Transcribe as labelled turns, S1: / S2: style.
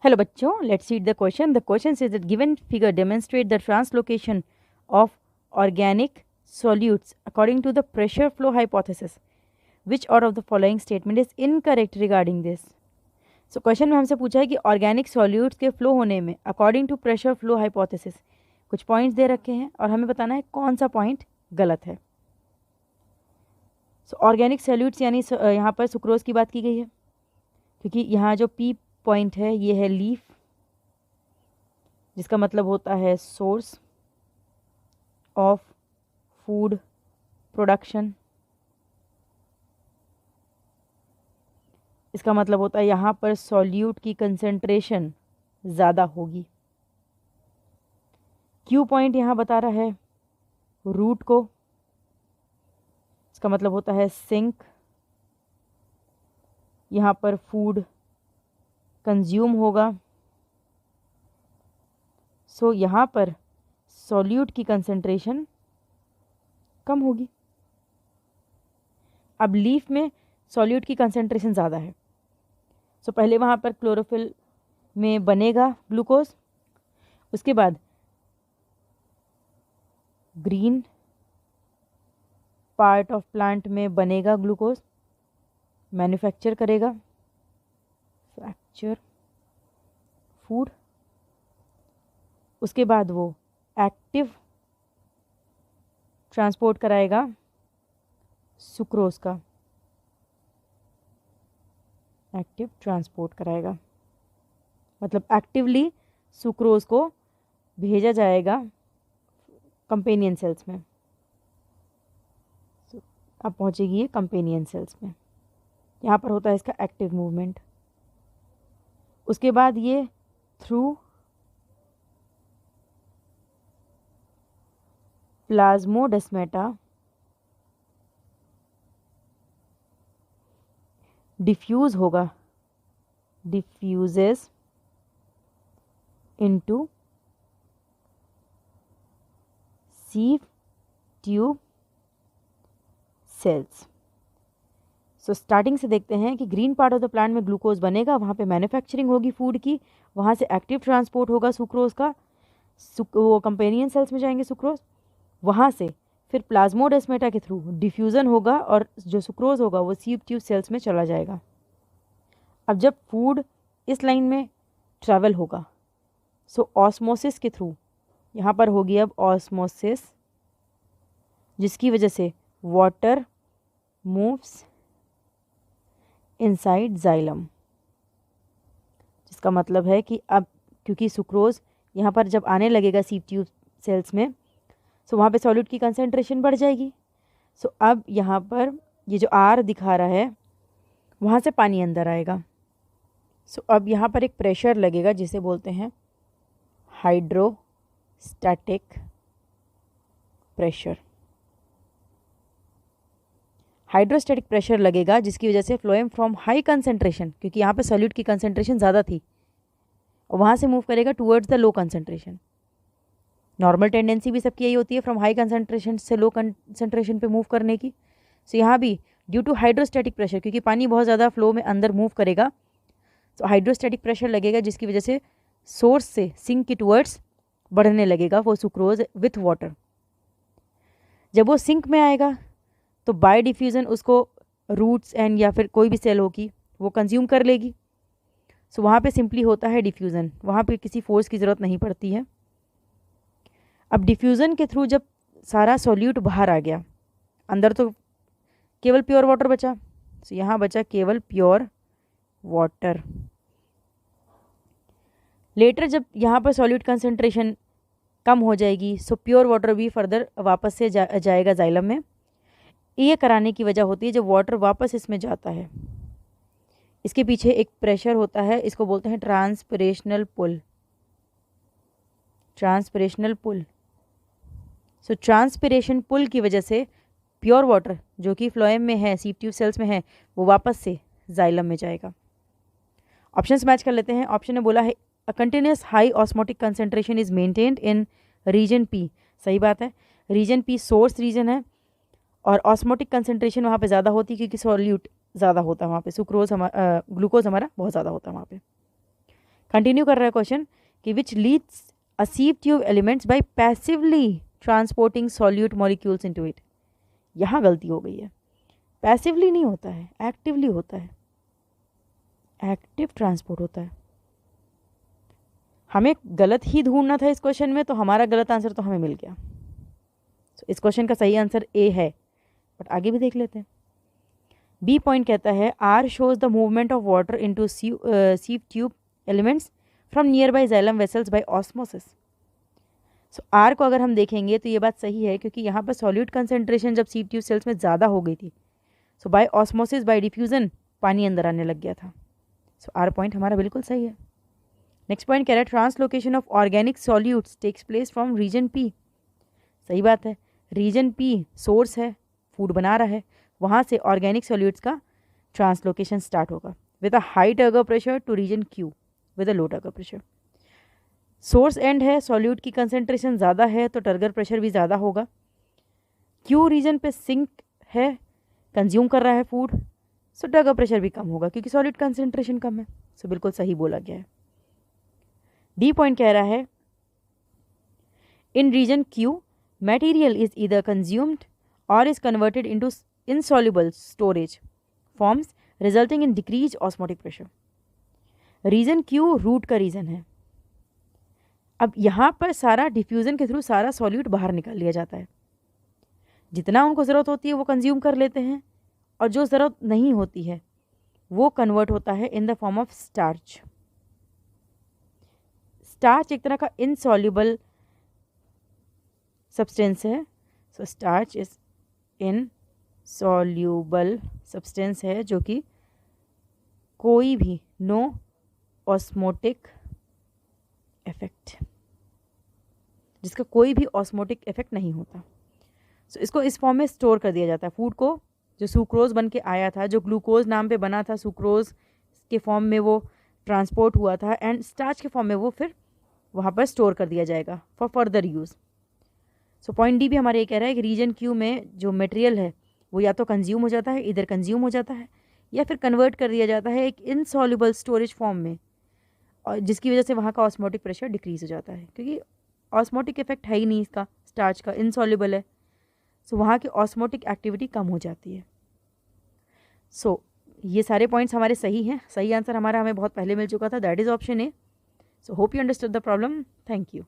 S1: Hello बच्चों, let's read the question. The question says that given figure demonstrate the translocation of organic solutes according to the pressure flow hypothesis. Which out of the following statement is incorrect regarding this? So question में हमसे पूछा है कि organic solutes के flow होने में according to pressure flow hypothesis कुछ points दे रखे हैं और हमें बताना है कौन सा पॉइंट गलत है. सो ऑर्गेनिक सॉल्यूट्स यानी यहाँ पर सुक्रोज की बात की गई है, क्योंकि यहाँ जो पी पॉइंट है ये है लीफ, जिसका मतलब होता है सोर्स ऑफ फूड प्रोडक्शन. इसका मतलब होता है यहाँ पर सॉल्यूट की कंसंट्रेशन ज़्यादा होगी. क्यू पॉइंट यहाँ बता रहा है रूट को, इसका मतलब होता है सिंक. यहाँ पर फूड कंज्यूम होगा, सो यहाँ पर सॉल्यूट की कंसंट्रेशन कम होगी. अब लीफ में सॉल्यूट की कंसंट्रेशन ज़्यादा है, सो पहले वहाँ पर क्लोरोफिल में बनेगा ग्लूकोज, उसके बाद ग्रीन पार्ट ऑफ प्लांट में बनेगा ग्लूकोज, मैन्युफैक्चर करेगा फ्रैक्चर फूड. उसके बाद वो एक्टिव ट्रांसपोर्ट कराएगा सुक्रोज का, एक्टिव ट्रांसपोर्ट कराएगा मतलब एक्टिवली सुक्रोज को भेजा जाएगा कंपेनियन सेल्स में. अब पहुंचेगी ये कंपेनियन सेल्स में, यहाँ पर होता है इसका एक्टिव मूवमेंट. उसके बाद ये थ्रू प्लाज्मोडेस्माटा डिफ्यूज होगा, diffuses into sieve tube cells. So starting से देखते हैं कि green part of the plant में ग्लूकोज बनेगा, वहाँ पे मैन्युफैक्चरिंग होगी फूड की, वहाँ से एक्टिव ट्रांसपोर्ट होगा सुक्रोज का, वो कंपेनियन सेल्स में जाएंगे सुक्रोज, वहाँ से फिर प्लाज्मोडेस्माटा के थ्रू डिफ्यूज़न होगा और जो सुक्रोज होगा वो सीव ट्यूब सेल्स में चला जाएगा. अब जब फूड इस लाइन में ट्रैवल होगा, सो ऑस्मोसिस के थ्रू यहाँ पर होगी अब ऑस्मोसिस, जिसकी वजह से वाटर मूव्स इनसाइड जाइलम. जिसका मतलब है कि अब क्योंकि सुक्रोज यहाँ पर जब आने लगेगा सीव ट्यूब सेल्स में, सो वहाँ पे सॉल्यूट की कंसंट्रेशन बढ़ जाएगी. सो अब यहाँ पर ये जो आर दिखा रहा है वहाँ से पानी अंदर आएगा. सो अब यहाँ पर एक प्रेशर लगेगा जिसे बोलते हैं हाइड्रोस्टैटिक प्रेशर. हाइड्रोस्टैटिक प्रेशर लगेगा जिसकी वजह से फ्लोएम फ्रॉम हाई कंसंट्रेशन, क्योंकि यहाँ पे सॉल्यूट की कंसंट्रेशन ज़्यादा थी, और वहाँ से मूव करेगा towards the low concentration. Normal tendency भी सबकी यही होती है फ्रॉम हाई कंसंट्रेशन से लो कंसंट्रेशन पे मूव करने की. सो यहाँ भी ड्यू टू हाइड्रोस्टैटिक प्रेशर, क्योंकि पानी बहुत ज़्यादा फ्लो में अंदर मूव करेगा, तो हाइड्रोस्टैटिक प्रेशर लगेगा जिसकी वजह से सोर्स से सिंक की टूवर्ड्स बढ़ने लगेगा वो सुक्रोज विथ वाटर. जब वो सिंक में आएगा तो बाय डिफ्यूज़न उसको रूट्स एंड या फिर कोई भी सेल होगी वो कंज्यूम कर लेगी. सो वहाँ पे सिंपली होता है डिफ्यूज़न, वहाँ पे किसी फोर्स की ज़रूरत नहीं पड़ती है. अब डिफ्यूज़न के थ्रू जब सारा सॉल्यूट बाहर आ गया, अंदर तो केवल प्योर वाटर बचा, सो यहाँ बचा केवल प्योर वाटर. लेटर जब यहाँ पर सॉल्यूट कंसंट्रेशन कम हो जाएगी, सो प्योर वाटर भी फर्दर वापस से जाएगा जाइलम में. ये कराने की वजह होती है जब वाटर वापस इसमें जाता है, इसके पीछे एक प्रेशर होता है, इसको बोलते हैं ट्रांसपिरेशनल पुल. ट्रांसपिरेशनल पुल. सो ट्रांसपिरेशन पुल की वजह से प्योर वाटर जो कि फ्लोएम में है, सीव ट्यूब सेल्स में है, वो वापस से जाइलम में जाएगा. ऑप्शंस मैच कर लेते हैं. ऑप्शन ने बोला है a continuous high osmotic concentration is maintained in region P. सही बात है, रीजन पी सोर्स रीजन है और ऑस्मोटिक कंसंट्रेशन वहाँ पे ज़्यादा होती है क्योंकि सॉल्यूट ज़्यादा होता है वहाँ पे, सुक्रोज ग्लूकोज हमारा बहुत ज़्यादा होता है वहाँ पे. कंटिन्यू कर रहा है क्वेश्चन कि which leads a सीव tube elements bye passively transporting solute molecules into it. यहाँ गलती हो गई है, पैसिवली नहीं होता है, एक्टिवली होता है, एक्टिव ट्रांसपोर्ट होता है। हमें गलत ही ढूंढना था इस क्वेश्चन में, तो हमारा गलत आंसर तो हमें मिल गया। तो इस क्वेश्चन का सही आंसर ए है, बट आगे भी देख लेते हैं। बी पॉइंट कहता है R shows the movement of water into sieve tube elements from nearby xylem vessels by osmosis. So R को अगर हम देखेंगे तो ये बात सही है, क्योंकि यहाँ पर सॉल्यूट कंसेंट्रेशन जब सीव ट्यूब सेल्स में ज़्यादा हो गई थी, सो बाय ऑस्मोसिस बाय डिफ्यूजन पानी अंदर आने लग गया था। सो आर पॉइंट हमारा बिल्कुल सही है। नेक्स्ट पॉइंट कह रहा है translocation of organic solutes takes place from region P. सही बात है, रीजन पी सोर्स है, फूड बना रहा है, वहाँ से ऑर्गेनिक सॉल्यूट्स का ट्रांसलोकेशन स्टार्ट होगा with a high turgor pressure to region Q with a low turgor pressure. Source end है, सॉल्यूट की कंसेंट्रेशन ज़्यादा है तो टर्गर प्रेशर भी ज़्यादा होगा। क्यू रीजन पे सिंक है, कंज्यूम कर रहा है फूड, सो टर्गर प्रेशर भी कम होगा क्योंकि सॉल्यूट कंसेंट्रेशन कम है। सो बिल्कुल सही बोला गया है। डी पॉइंट कह रहा है in region Q material is either consumed or is converted into insoluble storage forms resulting in decreased osmotic pressure। Region Q root का रीजन है। अब यहाँ पर सारा डिफ्यूजन के थ्रू सारा सॉल्यूट बाहर निकाल लिया जाता है, जितना उनको ज़रूरत होती है वो कंज्यूम कर लेते हैं, और जो ज़रूरत नहीं होती है वो कन्वर्ट होता है in the form of starch. Starch एक तरह का इनसॉल्युबल सब्सटेंस है। सो स्टार्च इज इनसॉल्युबल सब्सटेंस है जो कि कोई भी नो ऑस्मोटिक इफेक्ट, जिसका कोई भी ऑस्मोटिक इफेक्ट नहीं होता। सो इसको इस फॉर्म में स्टोर कर दिया जाता है। फूड को जो सुक्रोज बन के आया था, जो ग्लूकोज नाम पे बना था, सुक्रोज के फॉर्म में वो ट्रांसपोर्ट हुआ था एंड स्टार्च के फॉर्म में वो फिर वहाँ पर स्टोर कर दिया जाएगा for further use. So point D भी हमारे ये कह रहा है कि रीजन क्यू में जो मटेरियल है वो या तो कंज्यूम हो जाता है, इधर कंज्यूम हो जाता है, या फिर कन्वर्ट कर दिया जाता है एक इनसॉल्युबल स्टोरेज फॉर्म में, और जिसकी वजह से वहाँ का ऑस्मोटिक प्रेशर डिक्रीज हो जाता है, क्योंकि ऑस्मोटिक इफेक्ट है ही नहीं इसका, स्टार्च का इनसॉल्युबल है। सो वहाँ की ऑस्मोटिक एक्टिविटी कम हो जाती है। सो ये सारे पॉइंट्स हमारे सही हैं। सही आंसर हमारा हमें बहुत पहले मिल चुका था, that is option A. So hope you understood the problem. Thank you.